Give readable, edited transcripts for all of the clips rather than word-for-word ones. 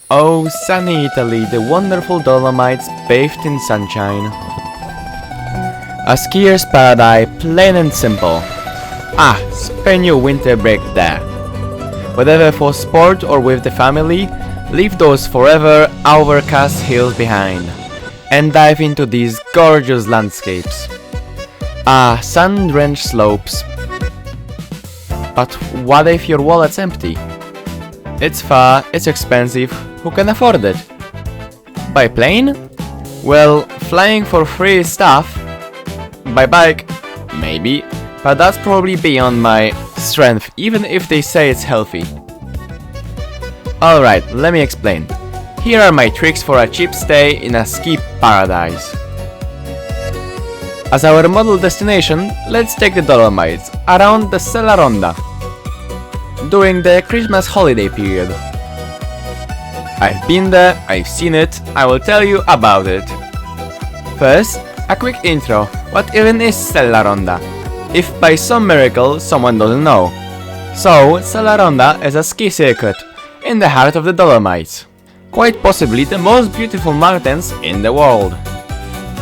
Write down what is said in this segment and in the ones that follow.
Oh, sunny Italy, the wonderful Dolomites bathed in sunshine. A skier's paradise, plain and simple. Ah, spend your winter break there. Whether for sport or with the family, leave those forever overcast hills behind and dive into these gorgeous landscapes. Ah, sun-drenched slopes. But what if your wallet's empty? It's far, it's expensive, who can afford it? By plane? Well, flying for free is tough. By bike? Maybe, but that's probably beyond my strength, even if they say it's healthy. Alright, let me explain. Here are my tricks for a cheap stay in a ski paradise. As our model destination, let's take the Dolomites, around the Sella Ronda, during the Christmas holiday period. I've been there, I've seen it, I will tell you about it. First, a quick intro, what even is Sella Ronda? If by some miracle someone doesn't know. So, Sella Ronda is a ski circuit in the heart of the Dolomites. Quite possibly the most beautiful mountains in the world.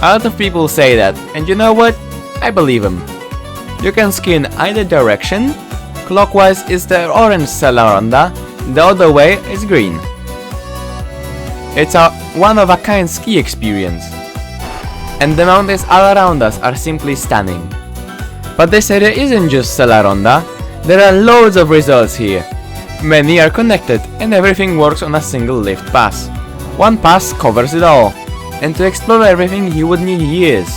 A lot of people say that, and you know what? I believe them. You can ski in either direction. Clockwise is the orange Sella Ronda, the other way is green. It's a one-of-a-kind ski experience. And the mountains all around us are simply stunning. But this area isn't just Sella Ronda, there are loads of resorts here. Many are connected and everything works on a single lift pass. One pass covers it all, and to explore everything you would need years.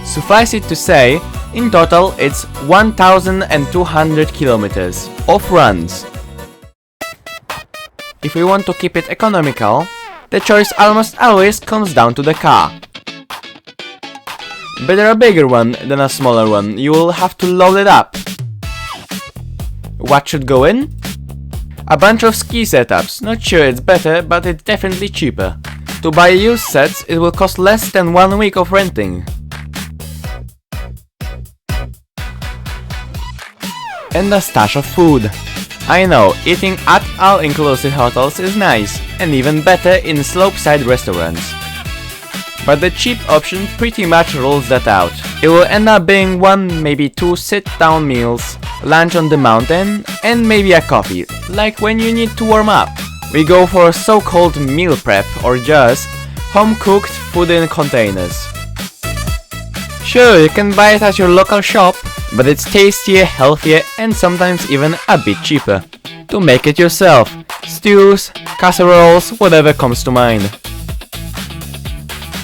Suffice it to say, in total it's 1,200 kilometers of runs. If we want to keep it economical, the choice almost always comes down to the car. Better a bigger one than a smaller one, you will have to load it up. What should go in? A bunch of ski setups, not sure it's better, but it's definitely cheaper. To buy used sets, it will cost less than 1 week of renting. And a stash of food. I know, eating at all-inclusive hotels is nice, and even better in slopeside restaurants. But the cheap option pretty much rules that out. It will end up being 1, maybe 2 sit-down meals, lunch on the mountain, and maybe a coffee, like when you need to warm up. We go for a so-called meal prep, or just home-cooked food in containers. Sure, you can buy it at your local shop, but it's tastier, healthier, and sometimes even a bit cheaper. To make it yourself. Stews, casseroles, whatever comes to mind.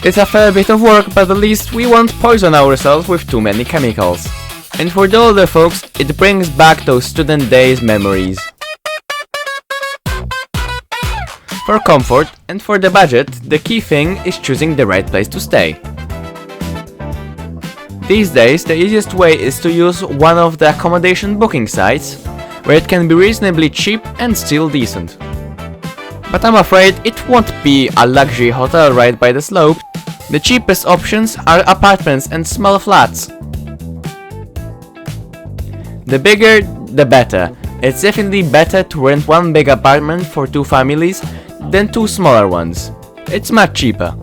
It's a fair bit of work, but at least we won't poison ourselves with too many chemicals. And for the older folks, it brings back those student days memories. For comfort and for the budget, the key thing is choosing the right place to stay. These days, the easiest way is to use one of the accommodation booking sites, where it can be reasonably cheap and still decent. But I'm afraid it won't be a luxury hotel right by the slope. The cheapest options are apartments and small flats. The bigger, the better. It's definitely better to rent one big apartment for 2 families than 2 smaller ones. It's much cheaper.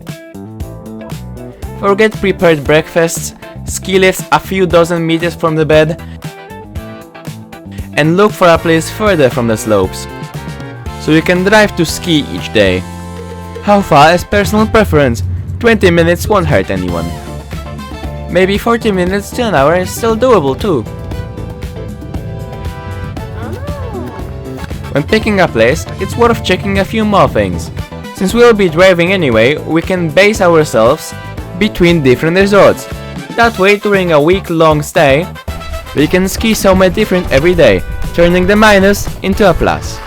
Forget prepared breakfasts, ski lifts a few dozen meters from the bed, and look for a place further from the slopes, so you can drive to ski each day. How far is personal preference? 20 minutes won't hurt anyone. Maybe 40 minutes to an hour is still doable too. When picking a place, it's worth checking a few more things. Since we'll be driving anyway, we can base ourselves between different resorts. That way, during a week-long stay, we can ski somewhere different every day, turning the minus into a plus.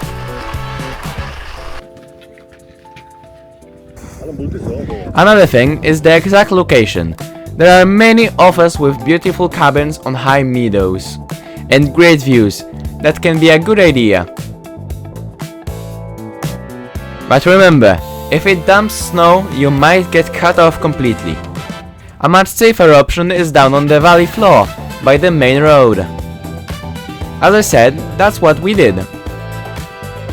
Another thing is the exact location. There are many offers with beautiful cabins on high meadows and great views. That can be a good idea. But remember, if it dumps snow, you might get cut off completely. A much safer option is down on the valley floor, by the main road. As I said, that's what we did.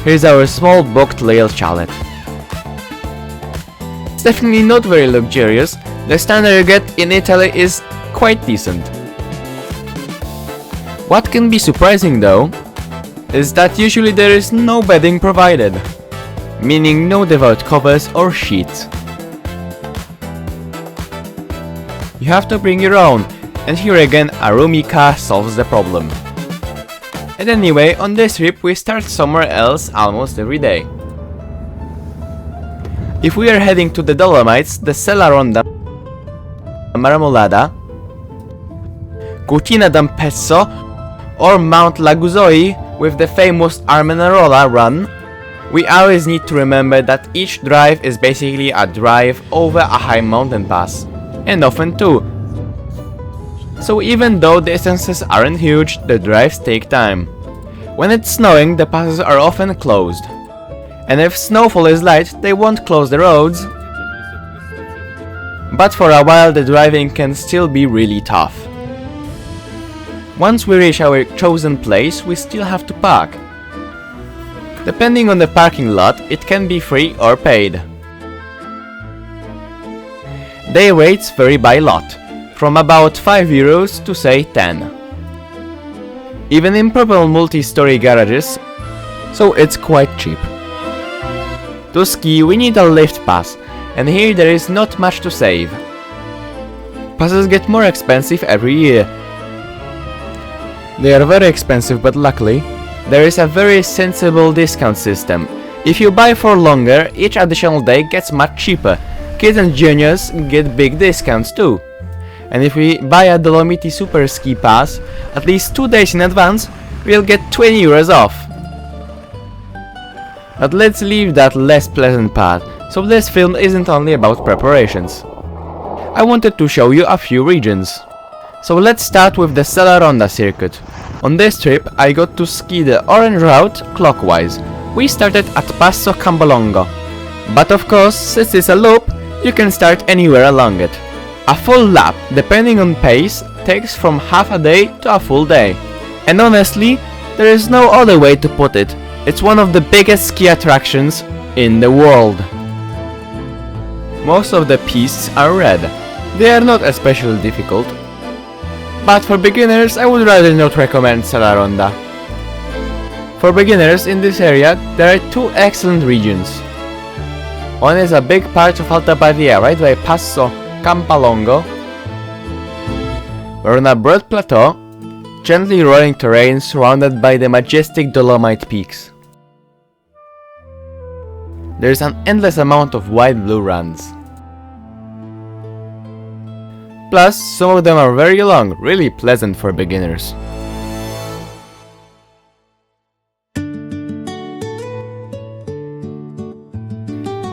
Here's our small booked little chalet. definitely not very luxurious, the standard you get in Italy is quite decent. What can be surprising though, is that usually there is no bedding provided, meaning no devout covers or sheets. You have to bring your own, and here again a roomy car solves the problem. And anyway, on this trip we start somewhere else almost every day. If we are heading to the Dolomites, the Sella Ronda, Marmolada, Cortina d'Ampezzo, or Mount Lagazuoi with the famous Marmolada run, we always need to remember that each drive is basically a drive over a high mountain pass, and often two. So even though the distances aren't huge, the drives take time. When it's snowing, the passes are often closed. And if snowfall is light, they won't close the roads. But for a while the driving can still be really tough. Once we reach our chosen place, we still have to park. Depending on the parking lot, it can be free or paid. Day rates vary by lot, from about 5 euros to say 10. Even in proper multi-story garages, so it's quite cheap. To ski we need a lift pass, and here there is not much to save. Passes get more expensive every year. They are very expensive, but luckily there is a very sensible discount system. If you buy for longer, each additional day gets much cheaper. Kids and juniors get big discounts too. And if we buy a Dolomiti Super Ski Pass at least 2 days in advance, we'll get 20 euros off. But let's leave that less pleasant part, so this film isn't only about preparations. I wanted to show you a few regions. So let's start with the Sella Ronda circuit. On this trip I got to ski the orange route clockwise. We started at Passo Cambolongo. But of course, since it's a loop, you can start anywhere along it. A full lap, depending on pace, takes from half a day to a full day. And honestly, there is no other way to put it. It's one of the biggest ski attractions in the world. Most of the pistes are red. They are not especially difficult. But for beginners, I would rather not recommend Sella Ronda. For beginners in this area, there are two excellent regions. One is a big part of Alta Badia, right by Passo Cambolongo. We're on a broad plateau, gently rolling terrain surrounded by the majestic Dolomite peaks. There's an endless amount of wide blue runs. Plus, some of them are very long, really pleasant for beginners.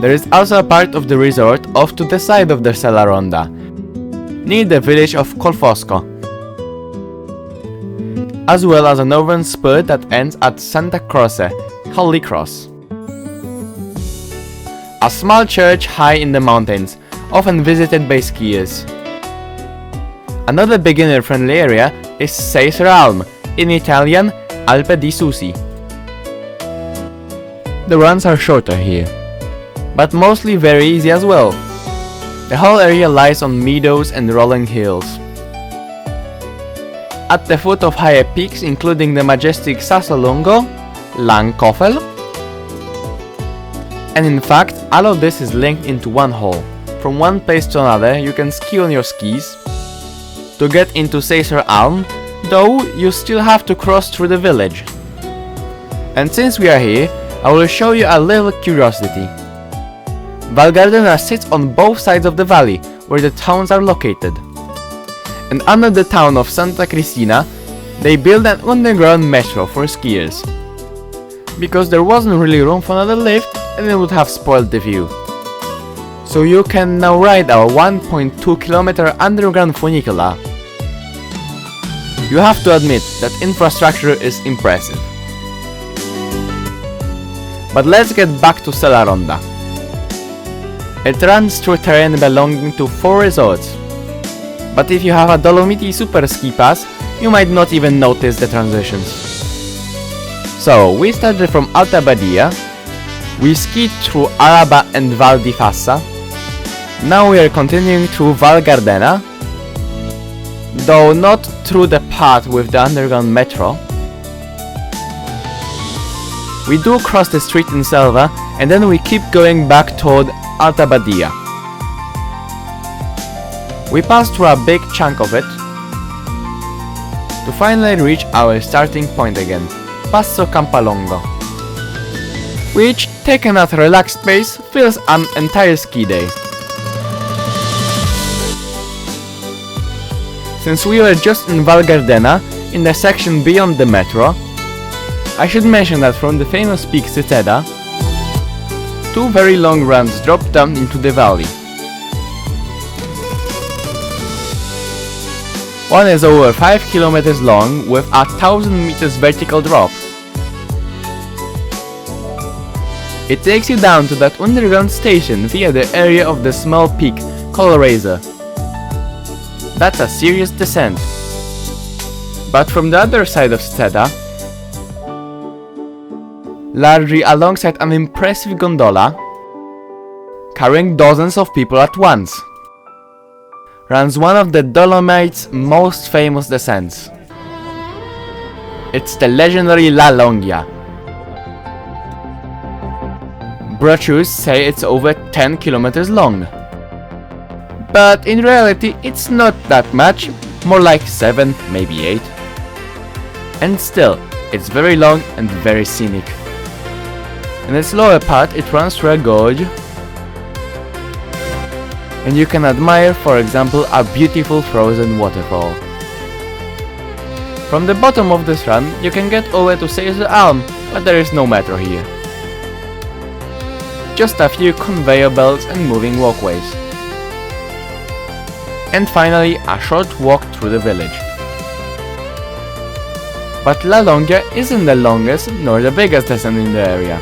There is also a part of the resort off to the side of the Sella Ronda, near the village of Colfosco, as well as a northern spur that ends at Santa Croce, Holy Cross. A small church high in the mountains, often visited by skiers. Another beginner-friendly area is Seiser Alm, in Italian Alpe di Susi. The runs are shorter here, but mostly very easy as well. The whole area lies on meadows and rolling hills. At the foot of higher peaks, including the majestic Sassolungo, Langkofel, and in fact, all of this is linked into one hole. From one place to another, you can ski on your skis. To get into Seiser Alm, though, you still have to cross through the village. And since we are here, I will show you a little curiosity. Val Gardena sits on both sides of the valley, where the towns are located. And under the town of Santa Cristina, they built an underground metro for skiers. Because there wasn't really room for another lift, and it would have spoiled the view. So you can now ride our 1.2 kilometer underground funicular. You have to admit that infrastructure is impressive. But let's get back to Sella Ronda. It runs through terrain belonging to 4 resorts. But if you have a Dolomiti Super Ski Pass, you might not even notice the transitions. So, we started from Alta Badia, we skied through Araba and Val di Fassa, Now we are continuing through Val Gardena, though not through the path with the underground metro. We do cross the street in Selva and then we keep going back toward Alta Badia. We pass through a big chunk of it to finally reach our starting point again, Passo Campalongo, which, taken at a relaxed pace, fills an entire ski day. Since we were just in Val Gardena, in the section beyond the metro, I should mention that from the famous peak Civetta, two very long runs drop down into the valley. One is over 5 kilometers long with a 1000 meters vertical drop. It takes you down to that underground station via the area of the small peak called Razor. That's a serious descent. But from the other side of Civetta, largely alongside an impressive gondola, carrying dozens of people at once, runs one of the Dolomites' most famous descents. It's the legendary La Longa. Brochures say it's over 10 kilometers long. But in reality it's not that much, more like 7, maybe 8. And still, it's very long and very scenic. In its lower part it runs through a gorge, and you can admire, for example, a beautiful frozen waterfall. From the bottom of this run you can get over to Seiser Alm, but there is no metro here. Just a few conveyor belts and moving walkways. And finally a short walk through the village. But La Longa isn't the longest nor the biggest descent in the area.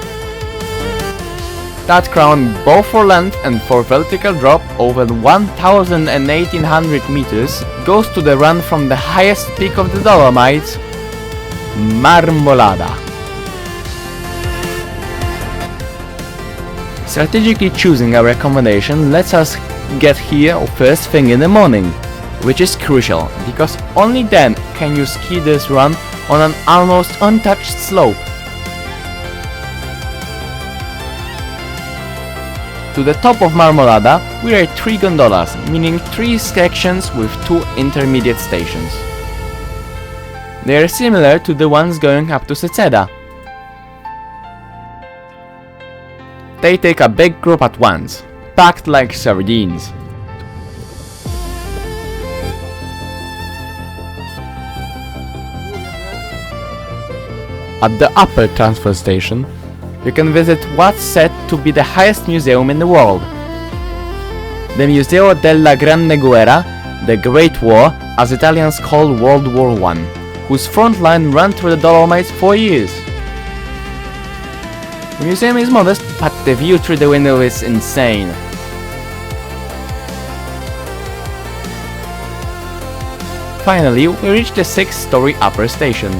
That crown, both for length and for vertical drop over 1,000 and 1,800 meters, goes to the run from the highest peak of the Dolomites, Marmolada. Strategically choosing our accommodation lets us get here first thing in the morning, which is crucial because only then can you ski this run on an almost untouched slope. To the top of Marmolada we are 3 gondolas, meaning 3 sections with 2 intermediate stations. They are similar to the ones going up to Civetta. They take a big group at once, packed like sardines. At the upper transfer station, you can visit what's said to be the highest museum in the world. The Museo della Grande Guerra, the Great War, as Italians call World War I, whose front line ran through the Dolomites for years. The museum is modest, but the view through the window is insane. Finally, we reach the 6-story upper station.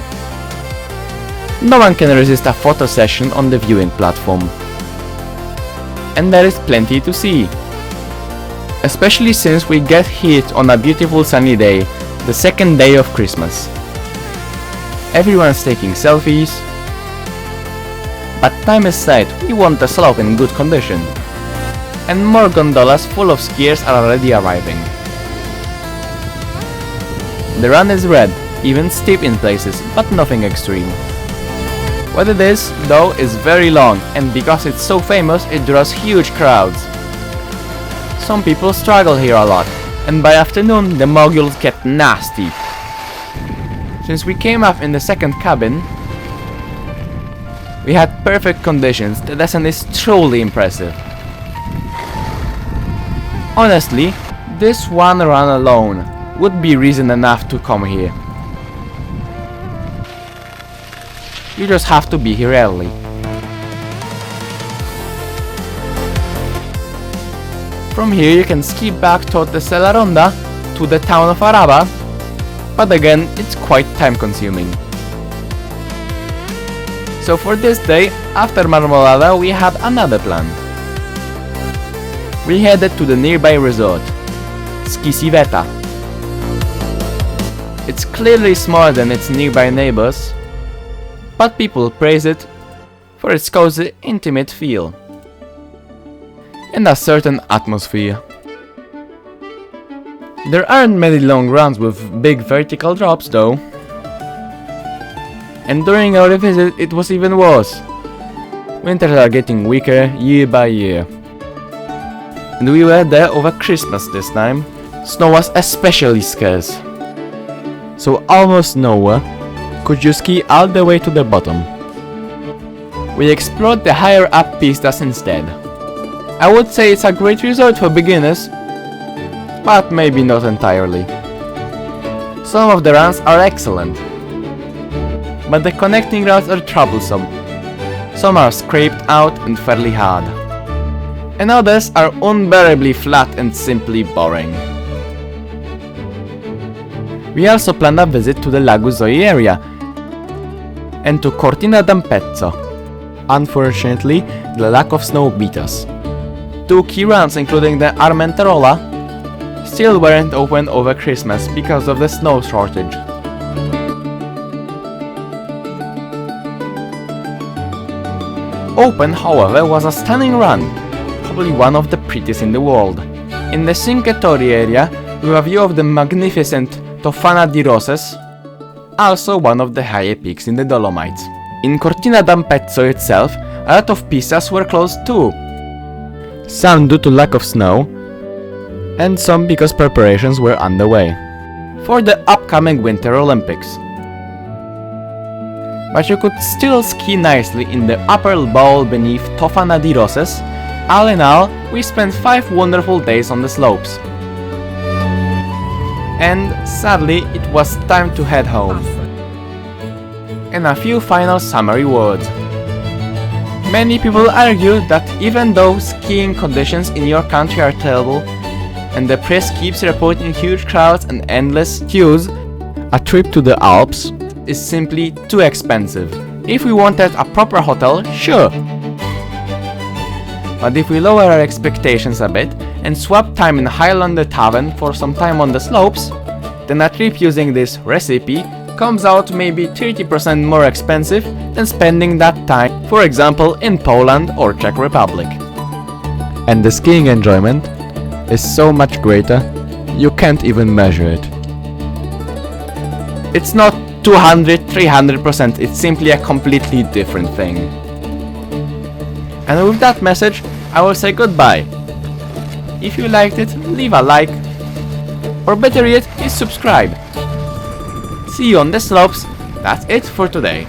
No one can resist a photo session on the viewing platform. And there is plenty to see. Especially since we get hit on a beautiful sunny day, the second day of Christmas. Everyone's taking selfies. But time aside, we want the slope in good condition. And more gondolas full of skiers are already arriving. The run is red, even steep in places, but nothing extreme. What it is, though, is very long, and because it's so famous, it draws huge crowds. Some people struggle here a lot, and by afternoon the moguls get nasty. Since we came up in the second cabin, we had perfect conditions. The descent is truly impressive. Honestly, this one run alone would be reason enough to come here. You just have to be here early. From here you can ski back toward the Sella Ronda to the town of Araba, but again it's quite time consuming. So for this day, after Marmolada, we had another plan. we headed to the nearby resort, Civetta. It's clearly smaller than its nearby neighbors, but people praise it for its cozy, intimate feel and a certain atmosphere. There aren't many long runs with big vertical drops though, and during our visit it was even worse. Winters are getting weaker year by year, and we were there over Christmas this time. Snow was especially scarce, so almost nowhere could you ski all the way to the bottom. We explored the higher up pistas instead. I would say it's a great resort for beginners, but maybe not entirely. Some of the runs are excellent, but the connecting routes are troublesome. Some are scraped out and fairly hard, and others are unbearably flat and simply boring. We also planned a visit to the Lagazuoi area and to Cortina d'Ampezzo. Unfortunately, the lack of snow beat us. Two key runs, including the Armentarola, still weren't open over Christmas because of the snow shortage. Open, however, was a stunning run, probably one of the prettiest in the world, in the Cinque Torri area with a view of the magnificent Tofana di Roses, also one of the higher peaks in the Dolomites. In Cortina d'Ampezzo itself, a lot of pistas were closed too, some due to lack of snow, and some because preparations were underway for the upcoming Winter Olympics. But you could still ski nicely in the upper bowl beneath Tofana di Roses. All in all, we spent 5 wonderful days on the slopes. And sadly, it was time to head home. And a few final summary words. Many people argue that even though skiing conditions in your country are terrible, and the press keeps reporting huge crowds and endless queues, a trip to the Alps is simply too expensive. If we wanted a proper hotel, sure. But if we lower our expectations a bit and swap time in Highlander Tavern for some time on the slopes, then a trip using this recipe comes out maybe 30% more expensive than spending that time, for example, in Poland or Czech Republic. And the skiing enjoyment is so much greater, you can't even measure it. It's not 200, 300%, it's simply a completely different thing. And with that message, I will say goodbye. If you liked it, leave a like, or better yet, please subscribe. See you on the slopes. That's it for today.